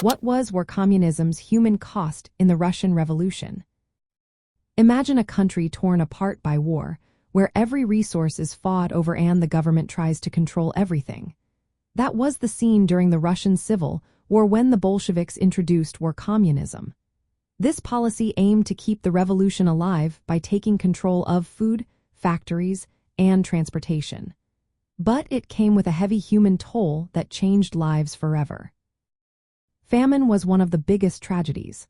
What was communism's human cost in the Russian Revolution? Imagine a country torn apart by war, where every resource is fought over and the government tries to control everything. That was the scene during the Russian Civil War when the Bolsheviks introduced communism. This policy aimed to keep the revolution alive by taking control of food, factories, and transportation. But it came with a heavy human toll that changed lives forever. Famine was one of the biggest tragedies.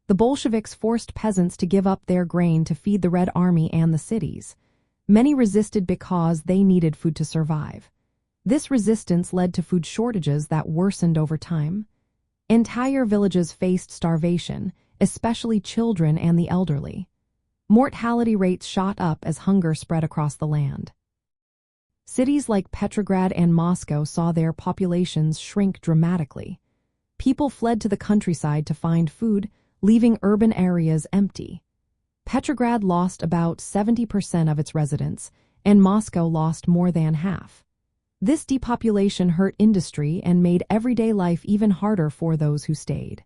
The Bolsheviks forced peasants to give up their grain to feed the Red Army and the cities. Many resisted because they needed food to survive. This resistance led to food shortages that worsened over time. Entire villages faced starvation, especially children and the elderly. Mortality rates shot up as hunger spread across the land. Cities like Petrograd and Moscow saw their populations shrink dramatically. People fled to the countryside to find food, leaving urban areas empty. Petrograd lost about 70% of its residents, and Moscow lost more than half. This depopulation hurt industry and made everyday life even harder for those who stayed.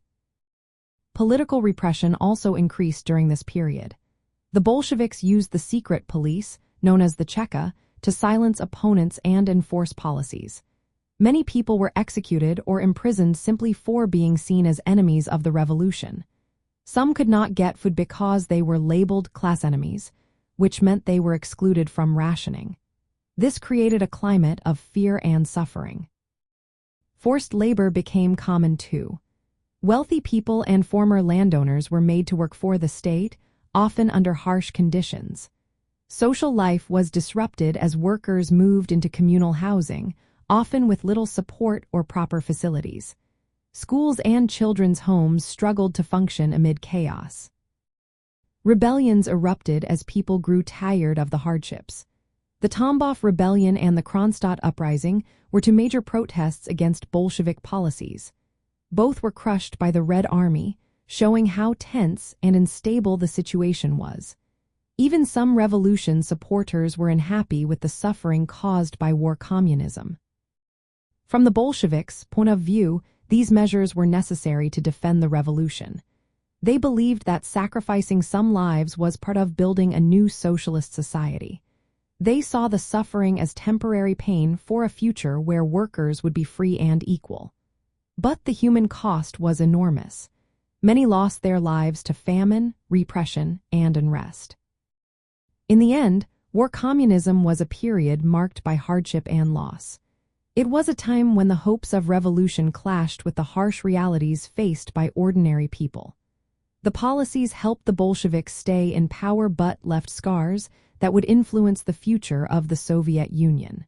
Political repression also increased during this period. The Bolsheviks used the secret police, known as the Cheka, to silence opponents and enforce policies. Many people were executed or imprisoned simply for being seen as enemies of the revolution. Some could not get food because they were labeled class enemies, which meant they were excluded from rationing. This created a climate of fear and suffering. Forced labor became common too. Wealthy people and former landowners were made to work for the state, often under harsh conditions. Social life was disrupted as workers moved into communal housing, often with little support or proper facilities. Schools and children's homes struggled to function amid chaos. Rebellions erupted as people grew tired of the hardships. The Tambov Rebellion and the Kronstadt Uprising were two major protests against Bolshevik policies. Both were crushed by the Red Army, showing how tense and unstable the situation was. Even some revolution supporters were unhappy with the suffering caused by communism. From the Bolsheviks' point of view, these measures were necessary to defend the revolution. They believed that sacrificing some lives was part of building a new socialist society. They saw the suffering as temporary pain for a future where workers would be free and equal. But the human cost was enormous. Many lost their lives to famine, repression, and unrest. In the end, communism was a period marked by hardship and loss. It was a time when the hopes of revolution clashed with the harsh realities faced by ordinary people. The policies helped the Bolsheviks stay in power but left scars that would influence the future of the Soviet Union.